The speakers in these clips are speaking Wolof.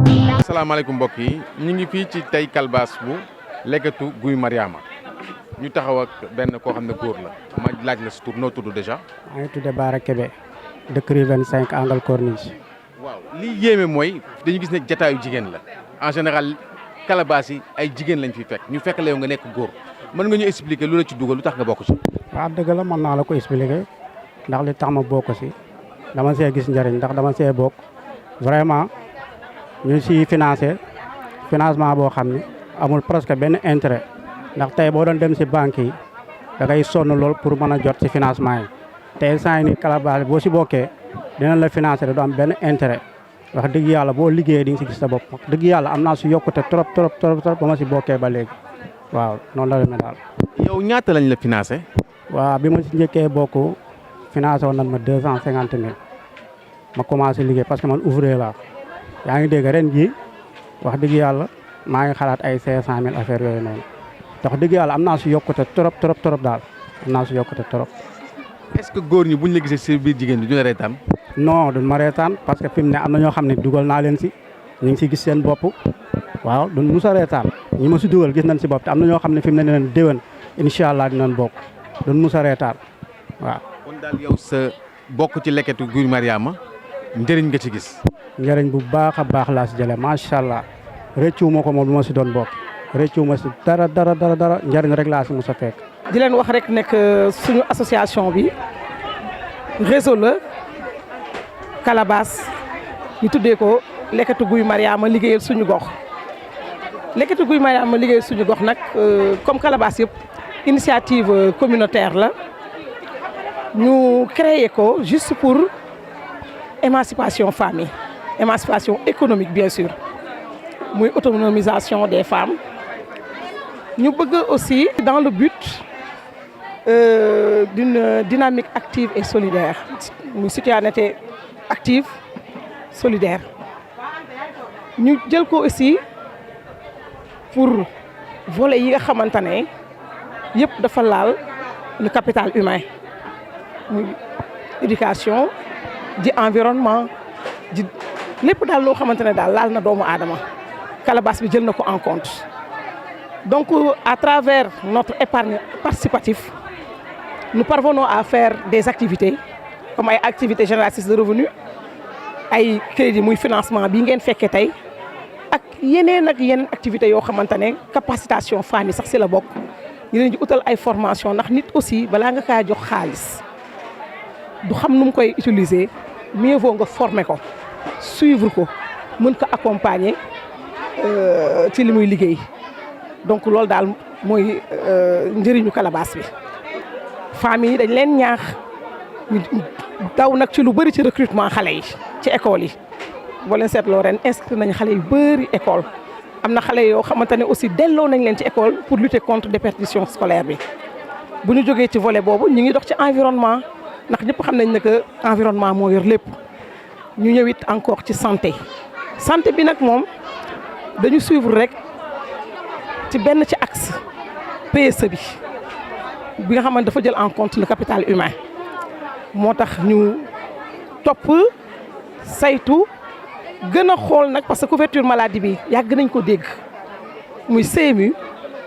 asalaamaaleykum mbokk yi ñu ngi fii ci tey Calebasse bu lekkatu Guy Mariama ñu taxaw ak benn koo xam ne góor la ma laaj la si tur noo tudd déjà. maa ngi tudd Baara Kébé dëkk rue 25 angle Corniche. waaw li yéeme mooy dañu gis ne jataayu jigéen la en général Calebasse yi ay jigéen lañ fi fekk ñu fekk la yow nga nekk góor mën nga ñu expliquer lu la ci dugal lu tax nga bokk ci. waaw dëgg la mën naa la ko expliquer ndax li tax ma bokk si dama see gis njëriñ ndax dama see bokk vraiment ñu si financement boo xam ne amul presque benn intérêt ndax tey boo doon dem si banque yi da ngay sonn lool pour mën a jot si financement yi tey saa yi ni Calebasse boo si bokkee dinañ la financer du am benn intérêt wax dëgg yàlla boo liggéeyee di nga si gis sa bopp wax dëgg yàlla am naa si yokkute trop ba ma si bokkee ba léegi waaw noonu la demee daal. yow ñaata lañ la financé. waaw bi ma si njëkkee bokk financé woon nañ ma 250 000 ma commencé liggéey parce que man ouvrier laa yaa ngi dégg ren jii wax dëgg yàlla maa ngi xalaat ay 500 000 affaires yooyu noonu wax dëgg yàlla am naa si yokkute trop daal am naa si yokkute trop. est-ce que góor ñi buñ la gisee si biir jigéen ñi du la reetaan. non duñ ma reetaan parce que fi mu ne am na ñoo xam ne dugal naa leen si ñu ngi si gis seen bopp waaw duñ mus a reetaan ñi ma si dugal gis nañ si bopp te am na ñoo xam ne fi mu ne leen déwén incha allah dinañ bokk duñ mus a reetaan waaw. kon daal yow sa bokk ci lekkatu Guy Mariama njëriñ nga ci gis. njëriñ bu baax a baax laa si jëlee macha allah rëccu ma ko moom lu ma si doon bokk rëccu ma si dara njëriñ rek laa si mus a fekk. di leen wax rek nekk suñu association bi réseau la Calebasse ñu tuddee ko lekkatu Guy Mariama liggéeyal suñu gox lekkatu Guy Mariama liggéeyal suñu gox nag comme Calebasse yëpp initiative communautaire la ñu créé ko juste pour émancipation famille émancipation économique bien sûr muy autonomisation des femmes ñu bëgg aussi dans le but d'une dynamique active et solidaire muy citoyenneté active solidaire ñu jël ko aussi pour volet yi nga xamante ne yëpp dafa laal le capital humain muy éducation di environnement di lépp daal loo xamante ne daal laal na doomu aadama Calebasse bi jël na ko en compte donc à travers notre épargne participative nous parvenons à faire des activités comme ay activités génératrices de revenus ay crédit muy financement bi ngeen fekkee tey ak yeneen activités yoo xamante ne capacitation femmes yi sax si la bokk ñu leen di utal ay formation ndax nit aussi balaa nga kaa jox xaalis du xam nu mu koy utiliser mieux vaut nga former ko suivre ko mën ko accompagner ci li muy liggéey donc loolu daal mooy njëriñu Calebasse bi. famille yi dañ leen ñaax daw nag ci lu bëri ci recrutement xale yi ci école yi boo leen seetloo ren inscrit nañ xale yu bëri école am na xale yoo xamante ne aussi delloo nañ leen ci école pour lutter contre déperdition scolaire bi bu ñu jógee ci volet boobu ñu ngi dox ci environnement ndax ñëpp xam nañ ne que environnement moo yor lépp ñu ñëwit encore ci santé bi nag moom dañu suivre rek ci benn ci axe PSE bi nga xamante dafa jël en compte le capital humain moo tax ñu topp saytu gën a xool nag parce que couverture maladie bi yàgg nañ ko dégg muy CMU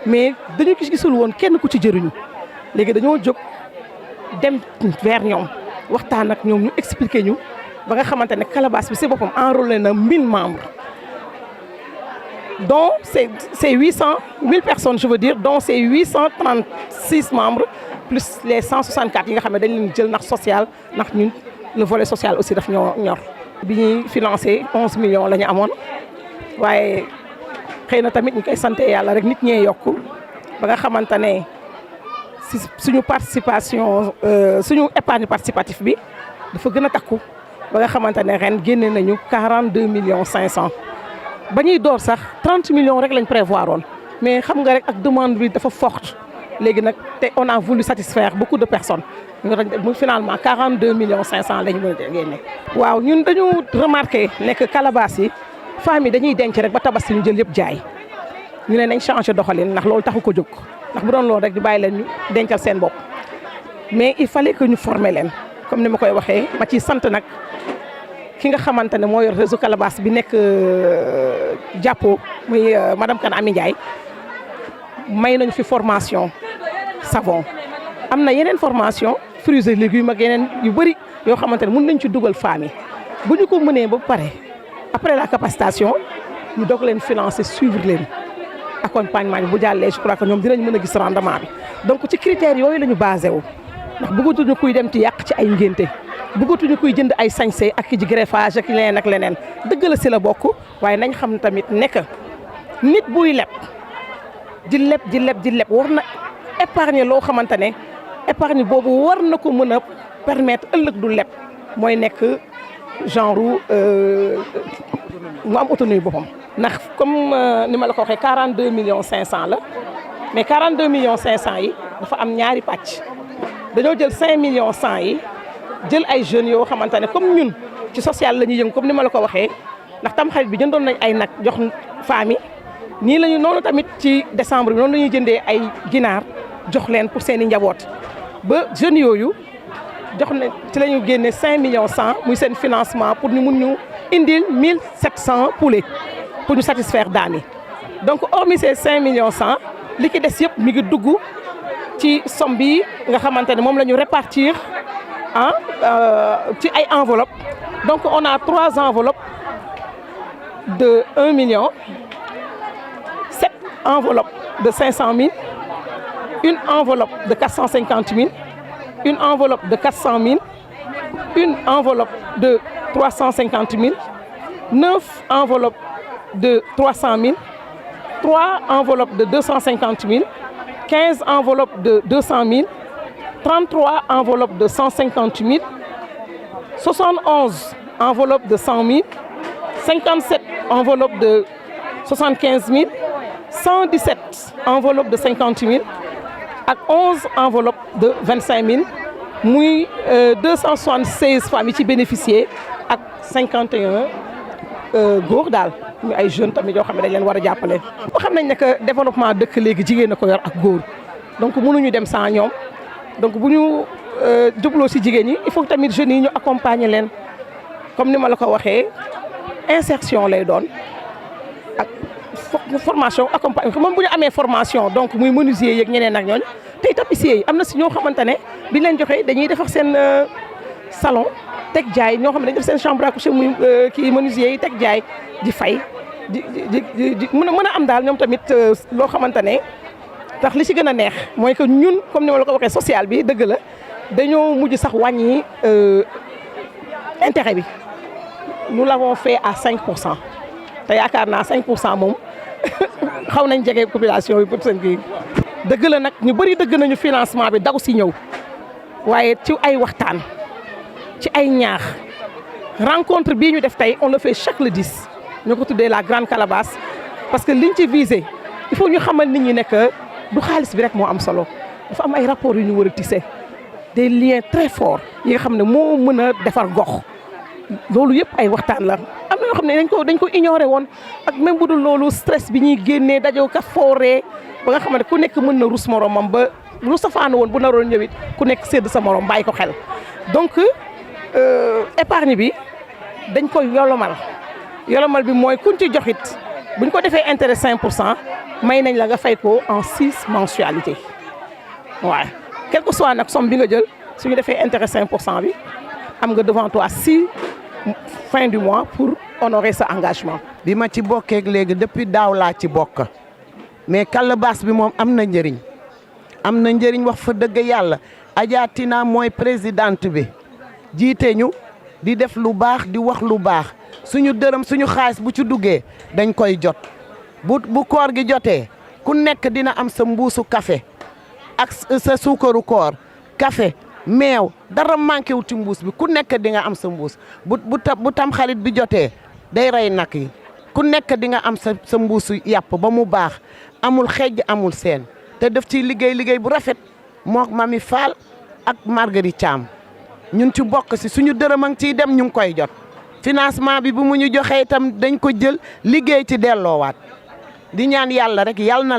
mais dañu gisul woon kenn ku ci jëriñu léegi dañoo jóg dem vers ñoom waxtaan ak ñoom ñu expliquer ñu ba nga xamante ne Calebasse bi si boppam enrôlé na 1000 membres dont c'est 1000 personnes je veux dire dont c'est 836 membres plus les 164 yi nga xam ne dañ leen jël ndax social ndax ñun le volet social aussi daf ñoo ñor. bi ñuy financé 11 millions la ñu amoon waaye xëy na tamit ñu koy sant yàlla rek nit ñee yokku ba nga xamante ne si suñu participation suñu épargne participative bi dafa gën a takku ba nga xamante ne ren génne nañu 42 millions 500. ba ñuy door sax 30 millions rek lañ prévoir woon mais xam nga rek ak demande bi dafa forte léegi nag te on a voulu satisfaire beaucoup de personnes ñu finalement 42 millions 500 lañ mën a génne. waaw ñun dañu remarqué nekk Calebasse yi femmes yi dañuy denc rek ba tabaski ñu jël yëpp jaay ñu ne nañ changé doxalin ndax loolu taxu ko jóg ndax bu doon loolu rek di bàyyi leen ñu dencal seen bopp mais il fallait que ñu former leen comme ni ma koy waxee ma ciy sant nag ki nga xamante ne moo yor réseau Calebasse bi nekk jàppoo muy madame Kane Ami Ndiaye may nañu fi formation savon am na yeneen formation fruits et légumes ak yeneen yu bëri yoo xamante ne mën nañ ci dugal femmes yi bu ñu ko mënee ba pare après la capacitation ñu doog leen financer suivre leen accompagnement bi bu jàllee je crois que ñoom dinañ mën a gis rendement bi donc ci critères yooyu la ñu basé wu ndax bëggatuñu kuy dem ci yàq ci ay ngénte bëggatuñu kuy jënd ay sañse ak ki ci greffage ak leneen ak leneen dëgg la si la bokk waaye nañ xam tamit nekk nit buy leb di leb war na épargner loo xamante ne épargne boobu war na ko mën a permettre ëllëg du leb mooy nekk genre mu am autonomie boppam. ndax comme ni ma la ko waxee 42 millions 500 la mais 42 millions 500 yi dafa am ñaari pàcc dañoo jël 5 millions 100 yi jël ay jeunes yoo xamante ne comme ñun ci social la ñuy yëngu comme ni ma la ko waxee ndax tam xarit bi jëndoon nañ ay nag jox femmes yi nii la ñu noonu tamit ci décembre bi noonu la ñuy jëndee ay ginaar jox leen pour seen i njaboot ba jeunes yooyu jox na ci la ñu génne 5 millions 100 muy seen financement pour ñu mun ñu indil 1700 poulets pour ñu satisfaire daam yi donc hormis ces 5 millions 100 li ki des yëpp mi ngi dugg ci somme bi nga xamante ne moom la ñu répartir ci ay enveloppes donc on a 3 enveloppes de 1 million 7 enveloppes de 500 000 une enveloppe de 450 000 une enveloppe de 400 000 une enveloppe de 350 000 9 enveloppes de 300 000 3 enveloppes de 250 000 15 enveloppes de 200 000 33 enveloppes de 150 000 71 enveloppes de 100 000 57 enveloppes de 75 000 117 enveloppes de 50 000 ak 11 enveloppes de 25 000 muy 276 femmes yi ci bénéficier ak 51 góor daal muy ay jeunes tamit yoo xam ne dañ leen war a jàppale. xam nañ ne que développement dëkk léegi jigéen a ko yor ak góor donc mënuñu dem sans ñoom donc bu ñu jubloo si jigéen ñi il faut tamit jeunes yi ñu accompagner leen comme ni ma la ko waxee insertion lay doon ak formation accompagner moom bu ñu amee formation donc muy menuisier yeeg ñeneen ak ñooñu tey tapissier yi am na si ñoo xamante ne biñ leen joxee dañuy defar seen salon teg jaay ñoo xam ne dañuy def seen chambre à coucher muy kii menuisier yi teg jaay di fay di mën a am daal ñoom tamit loo xamante ne tax li ci gën a neex mooy que ñun comme ni ma la ko waxee social bi dëgg la dañoo mujj sax wàññi intérêt bi nous l'avons fait à 5% te yaakaar naa 5% moom xaw nañ jege population bi pour seen kii. dëgg la nag ñu bëri dëgg nañu financement bi daw si ñëw waaye ci ay waxtaan ci ay ñaax rencontre bii ñu def tey on le fait chaque le 10 ñu ko tuddee la grande Calebasse parce que liñ ci visé il faut ñu xamal nit ñi ne que du xaalis bi rek moo am solo dafa am ay rapports yu ñu war a tisser des liens très forts yi nga xam ne moo mën a defar gox loolu yëpp ay waxtaan la. am na yoo xam ne dañ ko ignoré woon ak même bu dul loolu stress bi ñuy génnee dajew ka fooree ba nga xam ne ku nekk mën na rus moromam ba lu safaanu woon bu naroon ñëwit ku nekk sédd sa morom bàyyi ko xel donc épargne bi dañ koy yolomal bi mooy kuñ ci joxit buñ ko defee intérêt 5% may nañ la nga fay ko en 6 mensualités waaye quel que soit nag somme bi nga jël suñu defee intérêt 5% bi am nga devant toi 6 fin du mois pour honorer sa engagement. bi ma ci bokkee léegi depuis daaw laa ci bokk mais Calebasse bi moom am na njëriñ wax fa dëgg yàlla Adja Tina mooy présidente bi jiite ñu di def lu baax di wax lu baax suñu dërëm suñu xaalis bu ci duggee dañ koy jot bu koor gi jotee ku nekk dina am sa mbuusu café ak sa suukaru koor café meew dara manqué wu ci mbuus bi ku nekk di nga am sa mbuus bu tam xarit bi jotee day rey nag yi ku nekk di nga am sa mbuusu yàpp ba mu baax amul xejj amul seen te def ci liggéey bu rafet mook Mami Fall ak Marguerite Thiam ñun ci bokk si suñu dërëm a ngi ciy dem ñu ngi koy jot financement bi bu mu ñu joxee itam dañ ko jël liggéey ci delloowaat di ñaan yàlla rek yàlla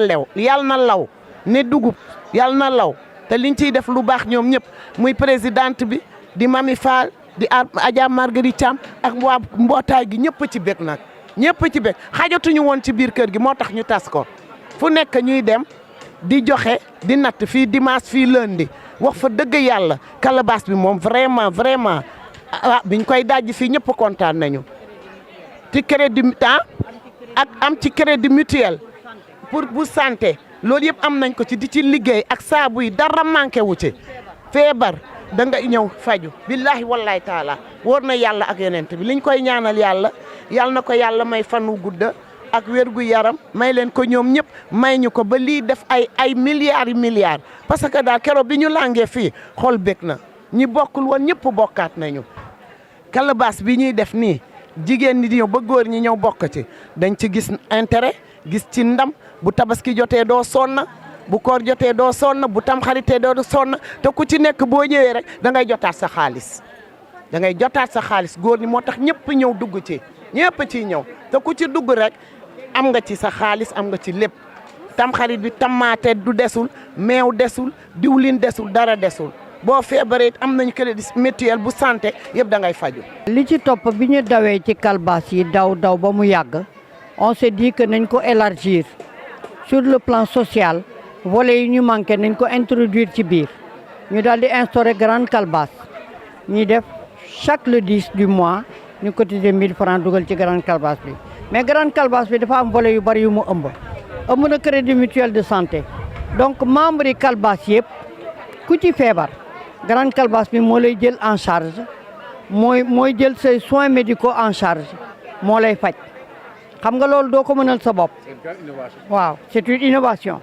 na law ne dugub yàlla na law te liñ ciy def lu baax ñoom ñëpp muy présidente bi di Mami Fall di Adja Marguerite Thiam ak waa mbootaay gi ñëpp ci bég nag ñëpp ci bég xajatuñu woon ci biir kër gi moo tax ñu tas ko fu nekk ñuy dem di joxe di natt fii dimanche fii lundi wax fa dëgg yàlla calebasse bi moom vraiment biñ koy dajji fii ñëpp kontaan nañu ci crédit ak am ci crédit mutuel pour bu santé loolu yëpp am nañ ko ci di ci liggéey ak saabu yi dara manqué wu ci feebar da nga ñëw faju billahi wallahi taala wóor na yàlla ak yonent bi liñ koy ñaanal yàlla na ko yàlla may fanu gudda ak wér gu yaram may leen ko ñoom ñëpp may ñu ko ba lii def ay milliards parce que daal keroog bi ñu langee fii xol bég na ñi bokkul woon ñëpp bokkaat nañu calebasse bi ñuy def nii jigéen ñi di ñëw ba góor ñi ñëw bokk ci dañ ci gis intérêt gis ci ndam bu tabaski jotee doo sonn bu koor jotee doo sonn bu tam xaritee doo sonn te ku ci nekk boo ñëwee rek da ngay jotaat sa xaalis góor ñi moo tax ñëpp ñëw dugg ci ñëpp ciy ñëw te ku ci dugg rek am nga ci sa xaalis am nga ci lépp tam xarit bi tamaate du desul meew desul diwlin desul dara desul boo feebaree am nañu crédit mutuel bu santé yëpp da ngay faju li ci topp bi ñu dawee ci calebasse yi daw ba mu yàgg on s'est dit que nañ ko élargir sur le plan social volet yi ñu manqué nañ ko introduire ci biir ñu daal di instaurer grande calebasse ñuy def chaque le 10 du mois ñu cotiser 1000 francs dugal ci grande calebasse bi mais grande calebasse bi dafa am volet yu bari yu mu ëmb na crédit mutuel de santé donc membre yi calebasse yëpp ku ci feebar grande calebasse bi moo lay jël en charge mooy jël say soins médicaux en charge moo lay faj xam nga loolu doo ko mënal sa bopp waaw c'est une innovation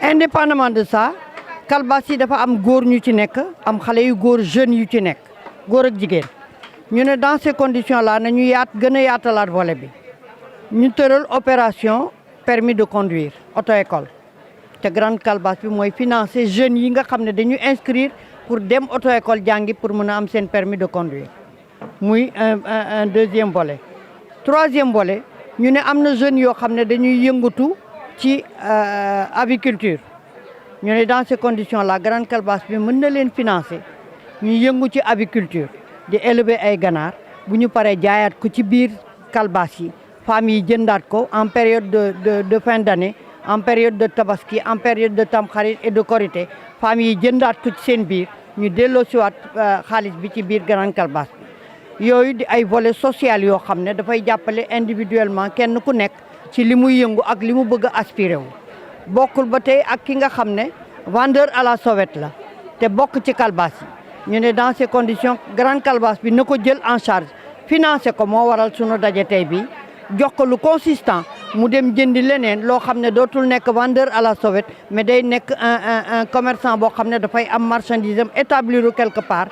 indépendamment de ça calebasse yi dafa am góor ñu ci nekk am xale yu góor jeunes yu ci nekk góor ak jigéen ñu ne dans ces conditions là nañu gën a yaatalaat volet bi ñu tëral opération permis de conduire auto-école te grande calebasse bi mooy financer jeunes yi nga xam ne dañu inscrire pour dem auto-école jàngi pour mën a am seen permis de conduire muy un deuxième volet. Troisième volet ñu ne am na jeunes yoo xam ne dañuy yëngatu ci aviculture ñu ne dans ces conditions là grande calebasse bi mën na leen financer ñu yëngu ci aviculture di élever ay ganaar bu ñu paree jaayaat ko ci biir calebasse yi femmes yi jëndaat ko en période de fin d'année en période de tabaski en période de tamxarit et de korité femmes yi jëndaat ko ci seen biir ñu delloo siwaat xaalis bi ci biir grande calebasse bi yooyu di ay volet social yoo xam ne dafay jàppale individuellement kenn ku nekk ci li muy yëngu ak li mu bëgg a aspiré wu bokkul ba tey ak ki nga xam ne vendeur à la sauvette la te bokk ci calebasse yi ñu ne dans ces conditions grande calebasse bi na ko jël en charge financé ko moo waral sunu daje tey bi jox ko lu consistant mu dem jëndi leneen loo xam ne dootul nekk vendeur à la sauvette mais day nekk un commerçant boo xam ne dafay am marchandise am établir quelque part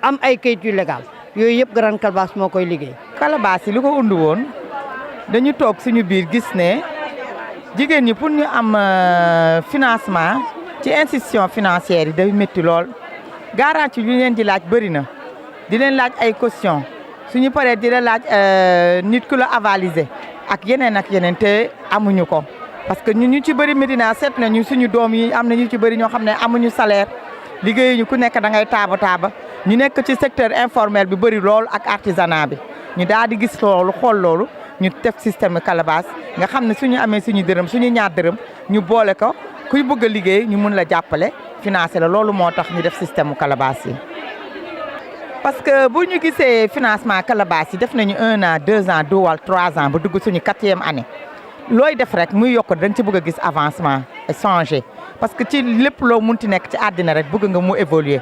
am ay kayit yu légal yooyu yëpp grande calebasse moo koy liggéey. calebasse yi li ko undu woon dañu toog suñu biir gis ne jigéen ñi pour ñu am financement ci institution financière yi day métti lool garantie yu leen di laaj bëri na di leen laaj ay caution suñu paree di la laaj nit ku la avaliser ak yeneen te amuñu ko parce que ñun ñu ci bëri Médina seet nañu suñu doom yi am na ñu ci bëri ñoo xam ne amuñu salaire liggéeyuñu ku nekk da ngay taaba ñu nekk ci secteur informel bi bëri lool ak artisanat bi ñu daal di gis loolu xool loolu ñu def système calebasse nga xam ne suñu amee suñu dërëm suñu ñaar dërëm ñu boole ko kuy bëgg a liggéey ñu mun la jàppale financer la loolu moo tax ñu def système calebasse yi. parce que bu ñu gisee financement calebasse yi def nañu 1 an 2 ans 2 wala 3 ans ba dugg suñu 4e année looy def rek muy yokk dañ ci bëgg a gis avancement et changer parce que ci lépp loo munti nekk ci àddina rek bëgg nga mu évoluer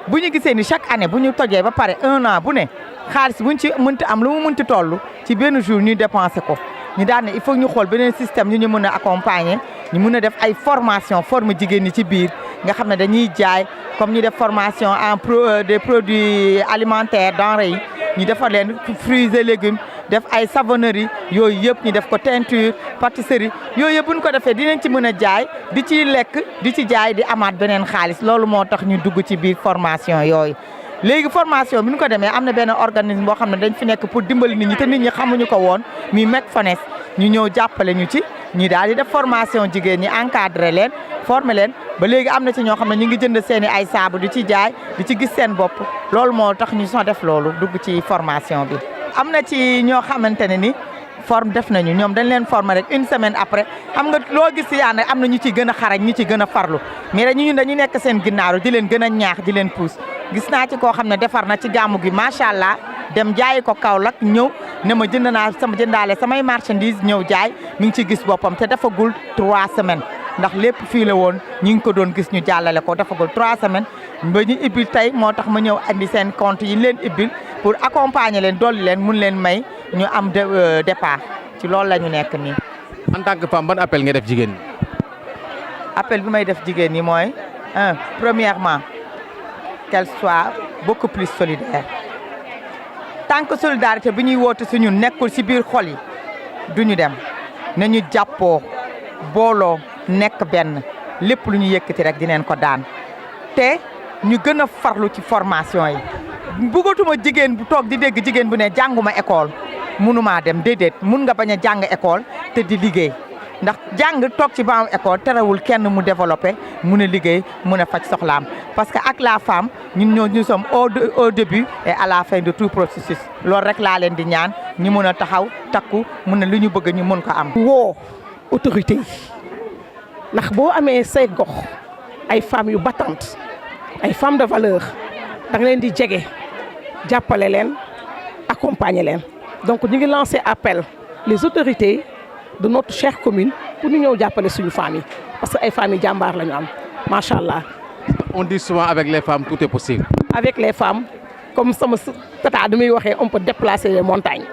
bu ñu gisee ni chaque année bu ñu tojee ba pare 1 an bu ne xaalis buñ ci mënti am lu mu mënti toll ci benn jour ñuy dépenser ko ñu daan ne il faut ñu xool beneen système ñu mën a accompagner ñu mën a def ay formation forme jigéen ñi ci biir nga xam ne dañuy jaay comme ñu def formation en des produits alimentaires denrées yi ñu defar leen fruits et légumes def ay savonnerie yooyu yëpp ñu def ko teinture pâtisserie yooyu yëpp bu ñu ko defee dinañ ci mën a jaay di ci lekk di ci jaay di amaat beneen xaalis loolu moo tax ñu dugg ci biir formation yooyu. léegi formation bi ñu ko demee am na benn organisme boo xam ne dañ fi nekk pour dimbali nit ñi te nit ñi xamuñu ko woon muy MECFONES ñu ñëw jàppale ñu ci ñi daal di def formation jigéen ñi encadré leen former leen ba léegi am na ci ñoo xam ne ñu ngi jënd seen i ay saabu di ci jaay di ci gis seen bopp loolu moo tax ñu soo def loolu dugg ci formation bi. am na ci ñoo xamante ne ni def nañu ñoom dañ leen former rek une semaine après xam nga loo gis si yaa ne am na ñu ci gën a xarañ ñu ci gën a farlu mais rek ñun dañu nekk seen ginnaaw di leen gën a ñaax di leen pousse gis naa ci koo xam ne defar na ci gàmmu gi macha allah dem jaayi ko Kaolack ñëw ne ma jënd naa jëndaale samay marchandise ñëw jaay mi ngi ci gis boppam te defagul 3 semaines ndax lépp fii la woon ñu ngi ko doon gis ñu jàllale ko defagul 3 semaines ba ñu ibbil tey moo tax ma ñëw andi seen compte yi leen ibbil pour accompagner leen dolli leen mun leen may ñu am départ ci loolu la ñu nekk nii. en tant que femme ban appel nga def jigéen ñi. appel bi may def jigéen ñi mooy premièrement qu'elle soit beaucoup plus solidaire tant que solidarité bi ñuy woote si ñun nekkul si biir xol yi duñu dem nañu jàppoo booloo nekk benn lépp lu ñu yëkkati rek dineen ko daan te ñu gën a farlu ci formation yi bëggatuma jigéen bu toog di dégg jigéen bu ne jànguma école mënumaa dem déedéet mun nga bañ a jàng école te di liggéey ndax jàng toog ci baamu école terewul kenn mu développé mun a liggéey mun a faj soxlaam parce que ak la femme ñun nous sommes au début et à la fin de tout processus loolu rek laa leen di ñaan ñu mun a taxaw takku mun a lu ñu bëgg ñu mun ko am. woo autorité yi ndax boo amee say gox ay femmes yu battantes ay femmes de valeur da nga leen di jege jàppale leen accompagner leen donc ñu ngi lancé appel les autorités de notre chère commune pour ñu ñëw jàppale suñu femmes yi parce que ay femmes yi jàmbaar la ñu am macha allah. on dit souvent avec les femmes tout est possible. avec les femmes comme sama tata du muy waxee on peut déplacer les montagnes.